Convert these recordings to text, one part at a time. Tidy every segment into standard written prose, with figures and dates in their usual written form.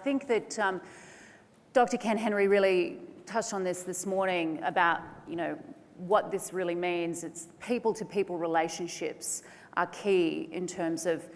think that Dr. Ken Henry really touched on this morning about, what this really means. It's people-to-people relationships are key in terms of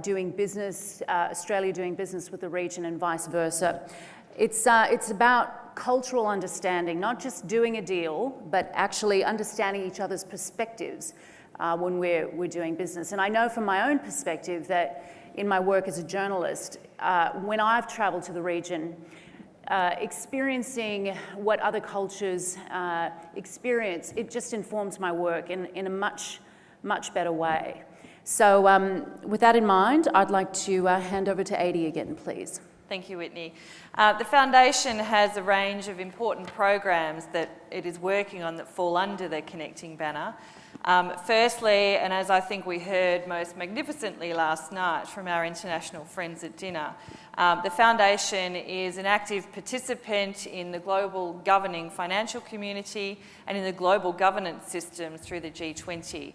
doing business, Australia doing business with the region and vice versa. It's about cultural understanding, not just doing a deal, but actually understanding each other's perspectives when we're doing business. And I know from my own perspective that in my work as a journalist, when I've travelled to the region, experiencing what other cultures experience, it just informs my work in a much, much better way. So with that in mind, I'd like to hand over to Adi again, please. Thank you, Whitney. The Foundation has a range of important programs that it is working on that fall under the Connecting banner. Firstly, and as I think we heard most magnificently last night from our international friends at dinner, the Foundation is an active participant in the global governing financial community and in the global governance systems through the G20.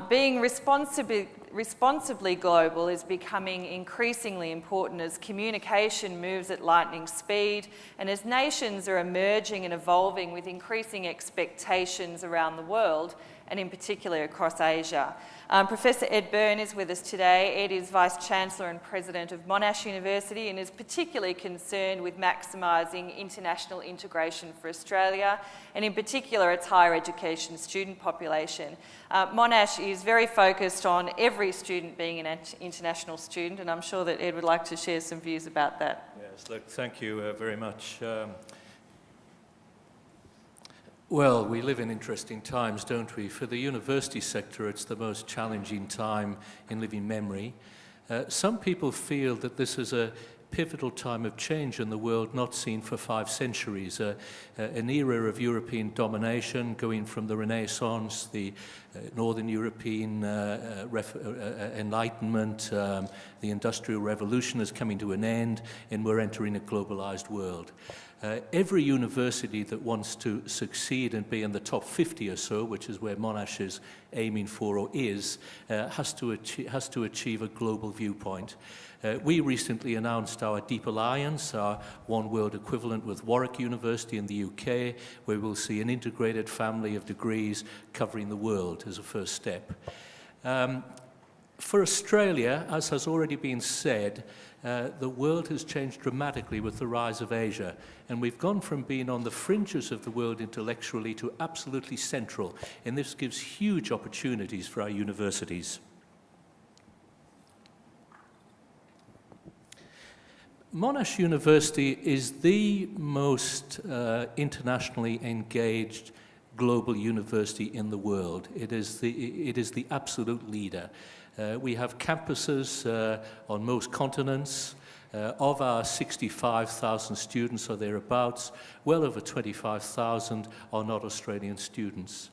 Being responsibly global is becoming increasingly important as communication moves at lightning speed and as nations are emerging and evolving with increasing expectations around the world, and in particular across Asia. Professor Ed Byrne is with us today. Ed is Vice-Chancellor and President of Monash University and is particularly concerned with maximising international integration for Australia and in particular its higher education student population. Monash is very focused on every student being an international student, and I'm sure that Ed would like to share some views about that. Yes, look, thank you very much. Well, we live in interesting times, don't we? For the university sector, it's the most challenging time in living memory. Some people feel that this is a pivotal time of change in the world not seen for 5 centuries, an era of European domination going from the Renaissance, the Northern European Enlightenment, the Industrial Revolution is coming to an end, and we're entering a globalized world. Every university that wants to succeed and be in the top 50 or so, which is where Monash is aiming for or is, has to achieve a global viewpoint. We recently announced our Deep Alliance, our One World equivalent with Warwick University in the UK, where we'll see an integrated family of degrees covering the world as a first step. For Australia, as has already been said, the world has changed dramatically with the rise of Asia, and we've gone from being on the fringes of the world intellectually to absolutely central, and this gives huge opportunities for our universities. Monash University is the most internationally engaged global university in the world. It is the absolute leader. We have campuses on most continents. Of our 65,000 students or thereabouts, well over 25,000 are not Australian students.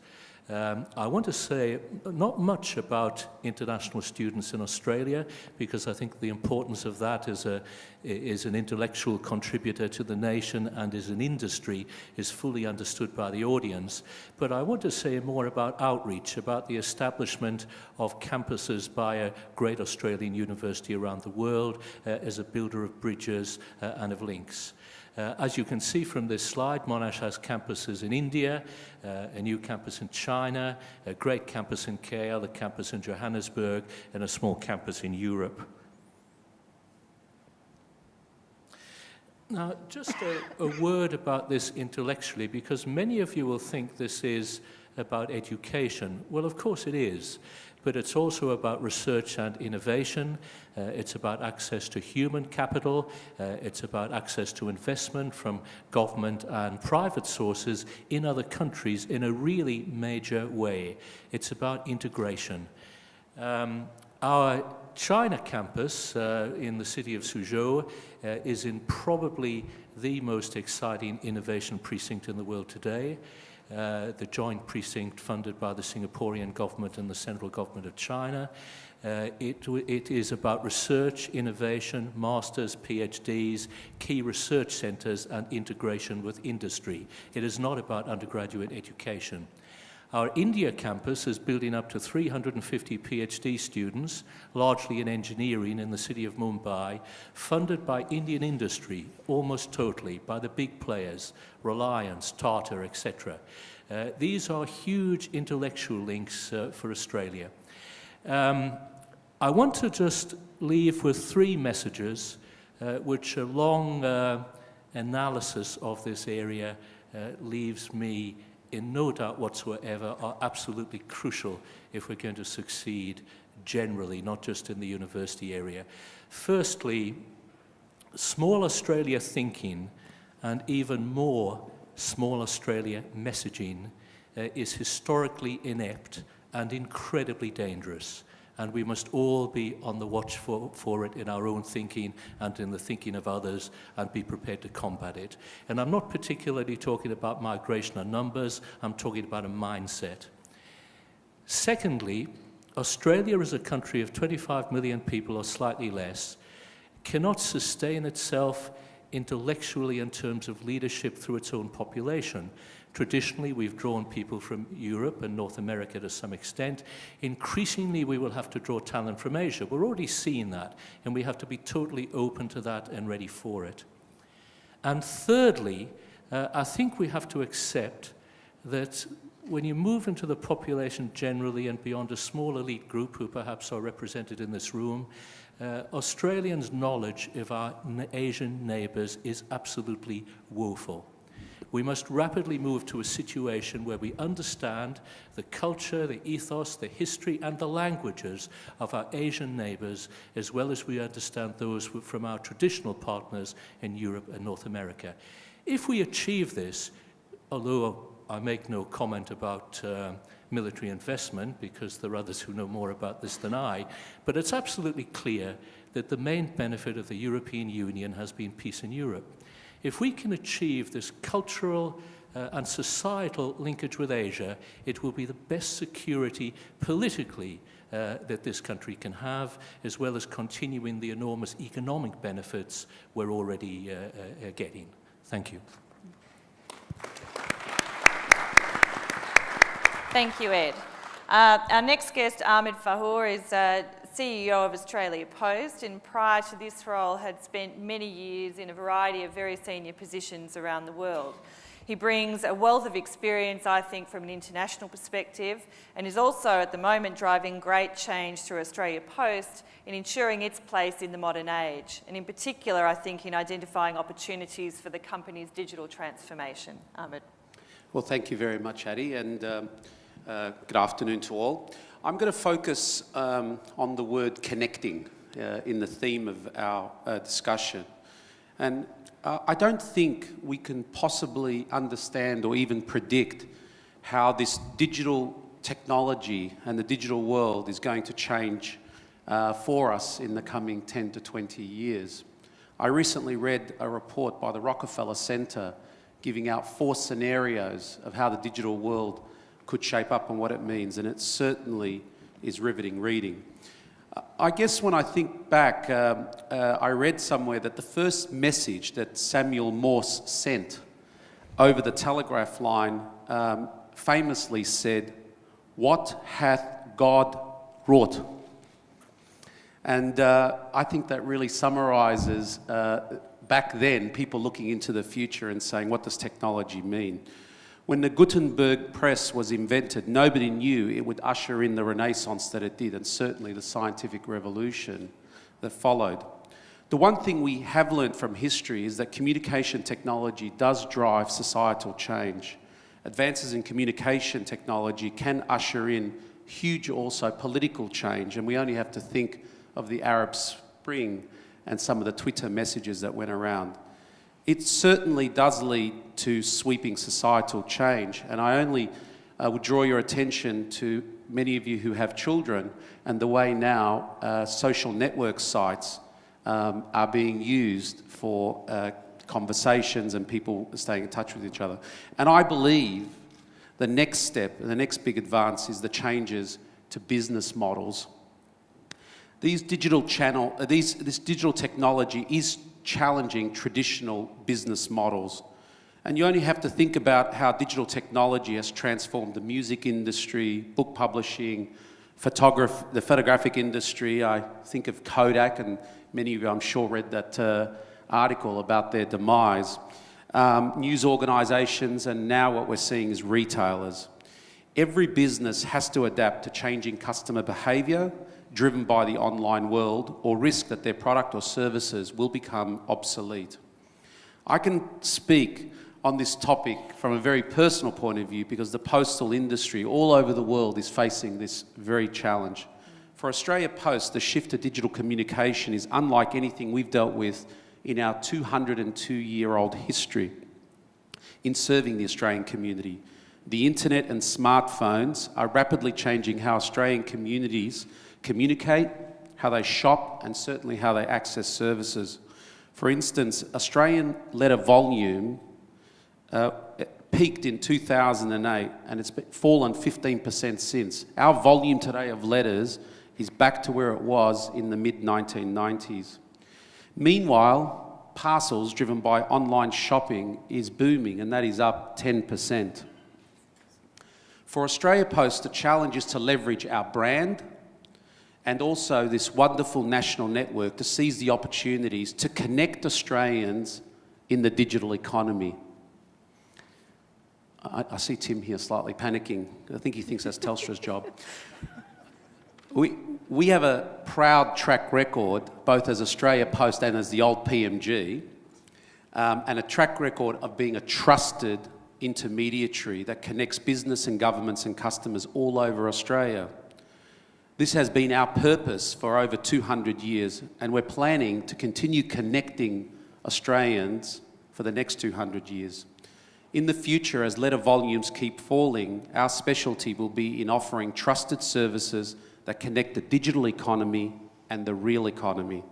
I want to say not much about international students in Australia because I think the importance of that is an intellectual contributor to the nation and as an industry is fully understood by the audience. But I want to say more about outreach, about the establishment of campuses by a great Australian university around the world as a builder of bridges and of links. As you can see from this slide, Monash has campuses in India, a new campus in China, a great campus in KL, a campus in Johannesburg, and a small campus in Europe. Now, just a word about this intellectually, because many of you will think this is about education. Well, of course it is. But it's also about research and innovation. It's about access to human capital. It's about access to investment from government and private sources in other countries in a really major way. It's about integration. Our China campus in the city of Suzhou is in probably the most exciting innovation precinct in the world today. The joint precinct funded by the Singaporean government and the central government of China. It is about research, innovation, masters, PhDs, key research centres and integration with industry. It is not about undergraduate education. Our India campus is building up to 350 PhD students, largely in engineering in the city of Mumbai, funded by Indian industry, almost totally, by the big players, Reliance, Tata, etc. These are huge intellectual links for Australia. I want to just leave with 3 messages, which a long analysis of this area leaves me in no doubt whatsoever are absolutely crucial if we're going to succeed generally, not just in the university area. Firstly, small Australia thinking and even more small Australia messaging is historically inept and incredibly dangerous. And we must all be on the watch for it in our own thinking and in the thinking of others, and be prepared to combat it. And I'm not particularly talking about migration and numbers, I'm talking about a mindset. Secondly, Australia as a country of 25 million people or slightly less cannot sustain itself intellectually in terms of leadership through its own population. Traditionally, we've drawn people from Europe and North America to some extent. Increasingly, we will have to draw talent from Asia. We're already seeing that, and we have to be totally open to that and ready for it. And thirdly, I think we have to accept that when you move into the population generally and beyond a small elite group who perhaps are represented in this room, Australians' knowledge of our Asian neighbours is absolutely woeful. We must rapidly move to a situation where we understand the culture, the ethos, the history, and the languages of our Asian neighbours, as well as we understand those from our traditional partners in Europe and North America. If we achieve this, although I make no comment about military investment, because there are others who know more about this than I, but it's absolutely clear that the main benefit of the European Union has been peace in Europe. If we can achieve this cultural and societal linkage with Asia, it will be the best security politically that this country can have, as well as continuing the enormous economic benefits we're already getting. Thank you. Thank you, Ed. Our next guest, Ahmed Fahour, is CEO of Australia Post, and prior to this role had spent many years in a variety of very senior positions around the world. He brings a wealth of experience, I think, from an international perspective, and is also at the moment driving great change through Australia Post in ensuring its place in the modern age, and in particular, I think, in identifying opportunities for the company's digital transformation. Ahmed. Well, thank you very much, Addie, and good afternoon to all. I'm going to focus on the word connecting in the theme of our discussion. And I don't think we can possibly understand or even predict how this digital technology and the digital world is going to change for us in the coming 10 to 20 years. I recently read a report by the Rockefeller Center giving out 4 scenarios of how the digital world could shape up and what it means, and it certainly is riveting reading. I guess when I think back, I read somewhere that the first message that Samuel Morse sent over the telegraph line famously said, "What hath God wrought?" And I think that really summarises back then people looking into the future and saying, what does technology mean? When the Gutenberg press was invented, nobody knew it would usher in the Renaissance that it did, and certainly the scientific revolution that followed. The one thing we have learnt from history is that communication technology does drive societal change. Advances in communication technology can usher in huge also political change, and we only have to think of the Arab Spring and some of the Twitter messages that went around. It certainly does lead to sweeping societal change, and I only would draw your attention to many of you who have children and the way now social network sites are being used for conversations and people staying in touch with each other. And I believe the next step, the next big advance is the changes to business models. This digital technology is challenging traditional business models. And you only have to think about how digital technology has transformed the music industry, book publishing, the photographic industry. I think of Kodak, and many of you, I'm sure, read that article about their demise. News organisations, and now what we're seeing is retailers. Every business has to adapt to changing customer behaviour driven by the online world, or risk that their product or services will become obsolete. I can speak on this topic from a very personal point of view because the postal industry all over the world is facing this very challenge. For Australia Post, the shift to digital communication is unlike anything we've dealt with in our 202-year-old history in serving the Australian community. The internet and smartphones are rapidly changing how Australian communities communicate, how they shop, and certainly how they access services. For instance, Australian letter volume peaked in 2008, and it's fallen 15% since. Our volume today of letters is back to where it was in the mid-1990s. Meanwhile, parcels driven by online shopping is booming, and that is up 10%. For Australia Post, the challenge is to leverage our brand and also this wonderful national network to seize the opportunities to connect Australians in the digital economy. I see Tim here slightly panicking. I think he thinks that's Telstra's job. We have a proud track record, both as Australia Post and as the old PMG, and a track record of being a trusted intermediary that connects business and governments and customers all over Australia. This has been our purpose for over 200 years, and we're planning to continue connecting Australians for the next 200 years. In the future, as letter volumes keep falling, our specialty will be in offering trusted services that connect the digital economy and the real economy.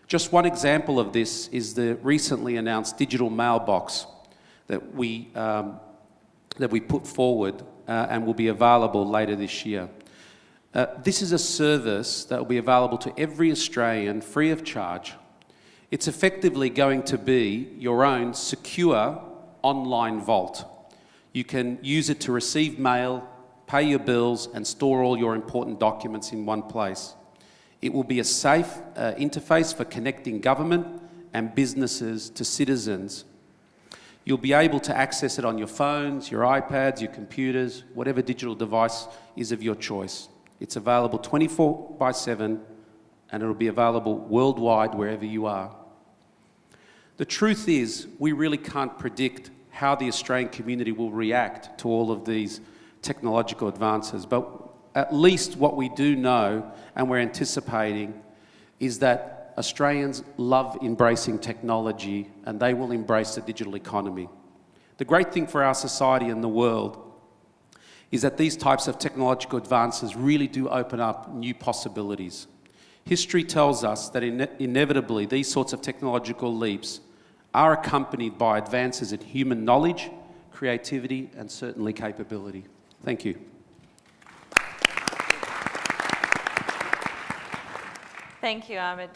Just one example of this is the recently announced digital mailbox that we put forward and will be available later this year. This is a service that will be available to every Australian free of charge. It's effectively going to be your own secure online vault. You can use it to receive mail, pay your bills, and store all your important documents in one place. It will be a safe interface for connecting government and businesses to citizens. You'll be able to access it on your phones, your iPads, your computers, whatever digital device is of your choice. It's available 24/7, and it'll be available worldwide wherever you are. The truth is, we really can't predict how the Australian community will react to all of these technological advances, but at least what we do know and we're anticipating is that Australians love embracing technology, and they will embrace the digital economy. The great thing for our society and the world is that these types of technological advances really do open up new possibilities. History tells us that inevitably these sorts of technological leaps are accompanied by advances in human knowledge, creativity, and certainly capability. Thank you. Thank you, Ahmed.